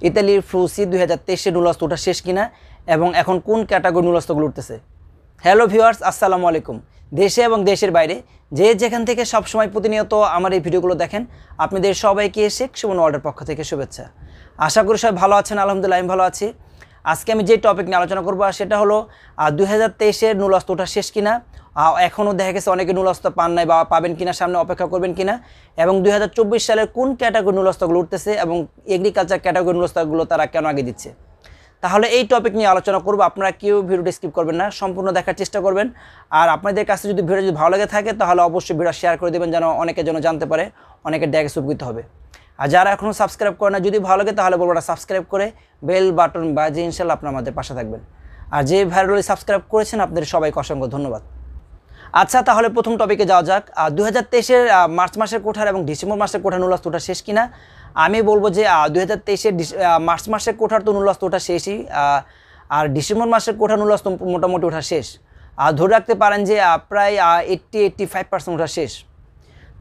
ইতালির ফ্রুসি 2023-এর নুলস্ত ওঠা শেষ কিনা এবং এখন কোন ক্যাটাগরি নুলস্তগুলো উঠতেছে। হ্যালো ভিউয়ার্স, আসসালামু আলাইকুম। দেশে এবং দেশের বাইরে যে যেখান থেকে সবসময় প্রতিনিয়ত আমার এই ভিডিওগুলো দেখেন, আপনাদের সবাইকে শেখ সুমন ওয়ার্ল্ডের পক্ষ থেকে শুভেচ্ছা। আশা করি সবাই ভালো আছেন। আলহামদুলিল্লাহ আমি ভালো আছি। আজকে আমি যে টপিক নিয়ে আলোচনা করবো সেটা হলো 2023-এর নুলস্ত ওঠা শেষ কিনা, এখনও দেখা গেছে অনেকে নুলস্ত পান নাই বা পাবেন কিনা, সামনে অপেক্ষা করবেন কিনা, এবং 2024 সালের কোন ক্যাটাগরি নুলস্তগুলো উঠতেছে এবং এগ্রিকালচার ক্যাটাগরি নুলস্তগুলো তারা কেন আগে দিচ্ছে। তাহলে এই টপিক নিয়ে আলোচনা করব। আপনারা কেউ ভিডিওটি স্কিপ করবেন না, সম্পূর্ণ দেখার চেষ্টা করবেন। আর আপনাদের কাছে যদি ভিডিও ভালো লেগে থাকে তাহলে অবশ্যই ভিডিও শেয়ার করে দেবেন, যেন অনেকে যেন জানতে পারে, অনেকের দেখে উপকৃত হবে। আর যারা এখনও সাবস্ক্রাইব করে না, যদি ভালো লাগে তাহলে বলবো সাবস্ক্রাইব করে বেল বাটন বাজিয়ে ইনশাল্লাহ আপনার আমাদের পাশে থাকবেন। আর যে ভাইরালি সাবস্ক্রাইব করেছেন আপনাদের সবাইকে অসংখ্য ধন্যবাদ। আচ্ছা, তাহলে প্রথম টপিকে যাওয়া যাক। 2023-এর মার্চ মাসের কোঠার এবং ডিসেম্বর মাসের কোঠার নুলস্ত ওঠা শেষ কিনা। আমি বলবো যে 2023-এর মার্চ মাসের কোঠার তো নুলস্ত ওঠা শেষই, আর ডিসেম্বর মাসের কোঠার নুলস্ত মোটামুটি ওঠা শেষ। ধরে রাখতে পারেন যে প্রায় 80-85% ওঠা শেষ।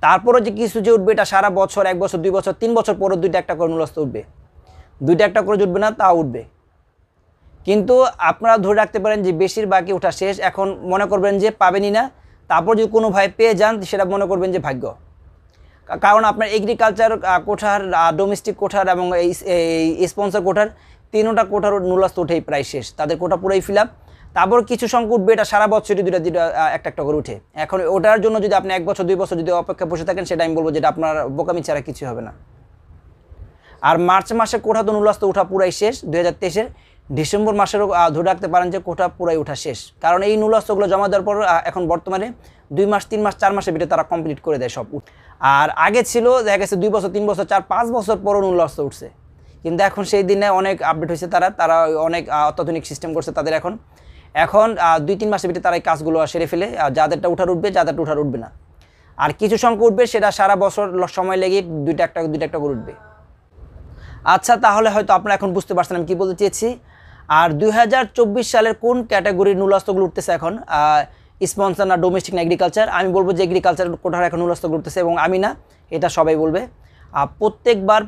তারপরে যে কিছু যে উঠবে এটা সারা বছর, 1 বছর 2 বছর 3 বছর পরে 2টা একটা করে নুলস্ত উঠবে, 2টা একটা করে উঠবে না, তা উঠবে। কিন্তু আপনারা ধরে রাখতে পারেন যে বেশিরভাগই ওঠা শেষ। এখন মনে করবেন যে পাবেনই না, তারপর যদি কোনো ভাই পেয়ে যান সেটা মনে করবেন যে ভাগ্য। কারণ আপনার এগ্রিকালচার কোঠার, ডোমেস্টিক কোঠার এবং এই স্পন্সর কোঠার, 3টা কোঠার নুলস্ত উঠেই প্রায় শেষ, তাদের কোঠা পুরোই ফিল আপ। তারপর কিছু সংখ্যা উঠবে, এটা সারা বছরই দুটা একটা একটা করে উঠে। এখন ওটার জন্য যদি আপনি 1 বছর 2 বছর যদি অপেক্ষা বসে থাকেন, সেটা আমি বলবো যেটা আপনার বোকামি ছাড়া কিছু হবে না। আর মার্চ মাসে কোঠা তো নুলস্ত ওঠা পুরাই শেষ 2023-এর। ডিসেম্বর মাসেরও ধরে রাখতে পারেন যে কোঠা পুরাই ওঠা শেষ, কারণ এই নুলস্তগুলো জমা দেওয়ার পর এখন বর্তমানে 2 মাস 3 মাস 4 মাসের ভিতরে তারা কমপ্লিট করে দেয় সব। আর আগে ছিল দেখা গেছে 2 বছর 3 বছর 4-5 বছর পরও নুলস্ত উঠছে, কিন্তু এখন সেই দিনে অনেক আপডেট হয়েছে, তারা অনেক অত্যাধুনিক সিস্টেম করছে তাদের। এখন 2-3 মাসের ভিতরে তারা এই কাজগুলো সেরে ফেলে, যাদেরটা উঠার উঠবে, যাদেরটা উঠার উঠবে না। আর কিছু সংখ্যা উঠবে, সেটা সারা বছর সময় লেগে দুইটা একটা করে উঠবে। আচ্ছা, তাহলে হয়তো আপনারা এখন বুঝতে পারছেন আমি কী বলতে চেয়েছি। আর 2024 সালের কোন ক্যাটাগরির নুলস্তগুলো উঠতেছে এখন, স্পন্সর না ডোমেস্টিক না এগ্রিকালচার? আমি বলবো যে এগ্রিকালচার কোঠার এখন নুলস্তগুলো উঠতেছে, এবং আমি না, এটা সবাই বলবে।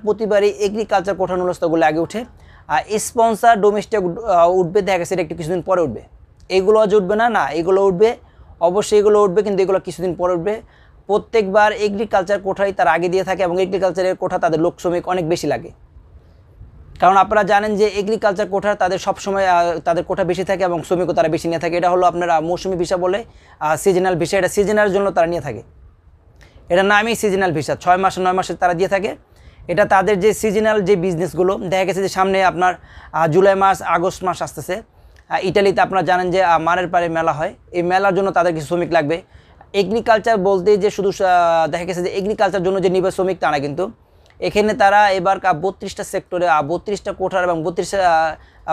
প্রতিবারই এগ্রিকালচার কোঠার নুলস্তগুলো আগে উঠে, স্পন্সর ডোমেস্টিক উঠবে দেখা গেছে এটা একটু কিছুদিন পরে উঠবে। এগুলো আজ উঠবে না, না এগুলো উঠবে, অবশ্যই এগুলো উঠবে, কিন্তু এগুলো কিছুদিন পরে উঠবে। প্রত্যেকবার এগ্রিকালচার কোঠাই তারা আগে দিয়ে থাকে, এবং এগ্রিকালচারের কোঠা তাদের লোক শ্রমিক অনেক বেশি লাগে। কারণ আপনারা জানেন যে এগ্রিকালচার কোঠার তাদের সবসময় তাদের কোঠা বেশি থাকে এবং শ্রমিকও তারা বেশি নিয়ে থাকে। এটা হলো আপনারা মৌসুমি ভিসা বলে, সিজনাল ভিসা। এটা সিজনের জন্য তারা নিয়ে থাকে, এটা নামই সিজনাল ভিসা। 6 মাস 9 মাসে তারা দিয়ে থাকে। এটা তাদের যে সিজনাল যে বিজনেসগুলো, দেখা গেছে যে সামনে আপনার জুলাই মাস আগস্ট মাস আসতেছে, ইটালিতে আপনারা জানেন যে মারের পারে মেলা হয়, এই মেলার জন্য তাদের কিছু শ্রমিক লাগবে। এগ্রিকালচার বলতে যে শুধু দেখা গেছে যে এগ্রিকালচার জন্য যে নিবে শ্রমিক তা না, কিন্তু এখানে তারা এবার 32টা সেক্টরে 32টা কোঠার এবং 32টা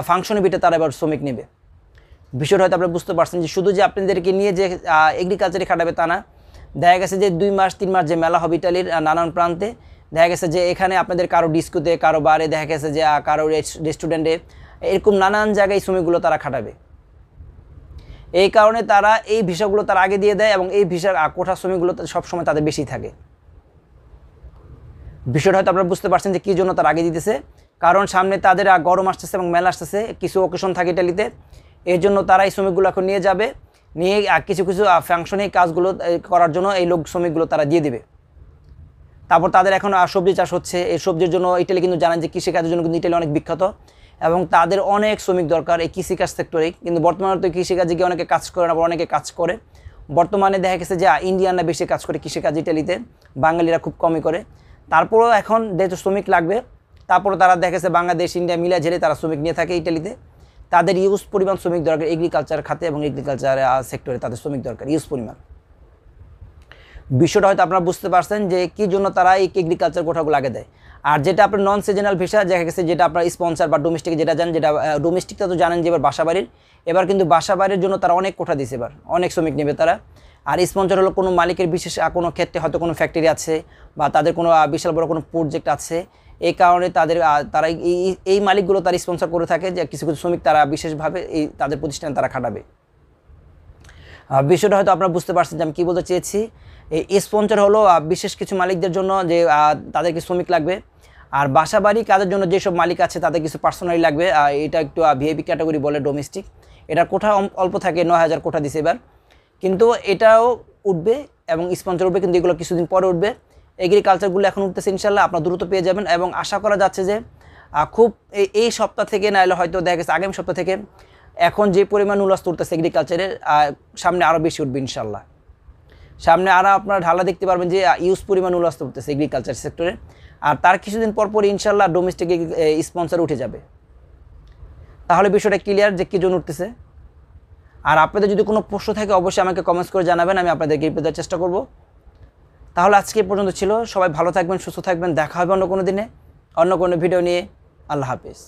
ফাংশনের ভিতরে তারা এবার শ্রমিক নেবে। বিষয়টা হয়তো আপনি বুঝতে পারছেন যে শুধু যে আপনাদেরকে নিয়ে যে এগ্রিকালচারে খাটাবে তা না। দেখা গেছে যে 2 মাস 3 মাস যে মেলা হবে ইটালির নানান প্রান্তে, দেখা গেছে যে এখানে আপনাদের কারো ডিস্কোতে, কারো বারে, দেখা গেছে যে কারো রেস্টুরেন্টে, এরকম নানান জায়গায় শ্রমিকগুলো তারা খাটাবে। এই কারণে তারা এই ভিসাগুলো তারা আগে দিয়ে দেয়, এবং এই ভিসার কোঠার শ্রমিকগুলো সবসময় তাদের বেশি থাকে। বিষয়টা হয়তো আপনারা বুঝতে পারছেন যে কী জন্য তারা আগে দিতেছে। কারণ সামনে তাদের গরম আসতেছে এবং মেলা আসতেছে, কিছু অকেশন থাকে ইটালিতে, এর জন্য তারা এই শ্রমিকগুলো এখন নিয়ে যাবে, নিয়ে কিছু ফাংশনে কাজগুলো করার জন্য এই লোক শ্রমিকগুলো তারা দিয়ে দিবে। তারপর তাদের এখন সবজি চাষ হচ্ছে, এই সবজির জন্য ইটালি কিন্তু জানেন যে কৃষিকাজের জন্য কিন্তু ইটালি অনেক বিখ্যাত, এবং তাদের অনেক শ্রমিক দরকার এই কৃষিকাজ সেক্টরেই। কিন্তু বর্তমানে তো কৃষিকাজে গিয়ে অনেকে কাজ করে না, অনেকে কাজ করে। বর্তমানে দেখা গেছে যে ইন্ডিয়ানরা বেশি কাজ করে কৃষিকাজ ইটালিতে, বাঙালিরা খুব কমই করে। তারপরেও এখন যেহেতু শ্রমিক লাগবে, তারপরে তারা দেখা গেছে বাংলাদেশ ইন্ডিয়া মিলে ঝেড়ে তারা শ্রমিক নিয়ে থাকে ইটালিতে। তাদের ইউজ পরিমাণ শ্রমিক দরকার এগ্রিকালচার খাতে, এবং এগ্রিকালচার সেক্টরে তাদের শ্রমিক দরকার ইউজ পরিমাণ। বিষয়টা হয়তো আপনারা বুঝতে পারছেন যে কী জন্য তারা এই এগ্রিকালচার কোঠাগুলো আগে দেয়। আর যেটা আপনার নন সিজনাল ভিসা, দেখা গেছে যেটা আপনার স্পন্সর বা ডোমেস্টিক যেটা জানেন, যেটা ডোমেস্টিকটা তো জানেন যে এবার বাসাবাড়ির, এবার কিন্তু বাসাবাড়ির জন্য তারা অনেক কোঠা দিয়েছে, এবার অনেক শ্রমিক নেবে তারা। আর স্পন্সর হলো কোনো মালিকের বিশেষ কোনো ক্ষেত্রে হয়তো কোনো ফ্যাক্টরি আছে বা তাদের কোনো বিশাল বড় কোনো প্রজেক্ট আছে, এই কারণে তারা এই মালিকগুলো তারা স্পন্সর করে থাকে যে কিছু শ্রমিক তারা বিশেষভাবে এই তাদের প্রতিষ্ঠানে তারা খাটাবে। বিষয়টা হয়তো আপনারা বুঝতে পারছেন যে আমি কী বলতে চেয়েছি। এই স্পন্সর হলো বিশেষ কিছু মালিকদের জন্য, যে তাদেরকে শ্রমিক লাগবে। আর বাসা বাড়ি কাজের জন্য যেসব মালিক আছে তাদের কিছু পার্সোনালি লাগবে, এটা একটু ভিআইপি ক্যাটাগরি বলে ডোমেস্টিক। এটা কোঠা অল্প থাকে, 9000 কোঠা দিছে এবার, কিন্তু এটাও উঠবে এবং স্পন্সর উঠবে, কিন্তু এগুলো কিছুদিন পরে উঠবে। এগ্রিকালচারগুলো এখন উঠতেছে ইনশাল্লাহ, আপনার দ্রুত পেয়ে যাবেন। এবং আশা করা যাচ্ছে যে খুব এই সপ্তাহ থেকে, না হলে হয়তো দেখা গেছে আগামী সপ্তাহ থেকে এখন যে পরিমাণ নূল অস্ত্র উঠতেছে এগ্রিকালচারের, সামনে আরও বেশি উঠবে ইনশাল্লাহ। সামনে আরও আপনারা ঢালা দেখতে পারবেন যে ইউজ পরিমাণ নূল অস্ত্র উঠতেছে এগ্রিকালচার সেক্টরে। আর তার কিছুদিন পর ইনশাল্লাহ ডোমেস্টিক স্পন্সর উঠে যাবে। তাহলে বিষয়টা ক্লিয়ার যে কী জন্য উঠতেছে। আর আপনাদের যদি কোনো প্রশ্ন থাকে অবশ্যই আমাকে কমেন্টস করে জানাবেন, আমি আপনাদেরকে রিপ্লাই দেওয়ার চেষ্টা করব। তাহলে আজকে এই পর্যন্ত ছিল। সবাই ভালো থাকবেন, সুস্থ থাকবেন। দেখা হবে অন্য কোনো দিনে অন্য কোনো ভিডিও নিয়ে। আল্লাহ হাফিজ।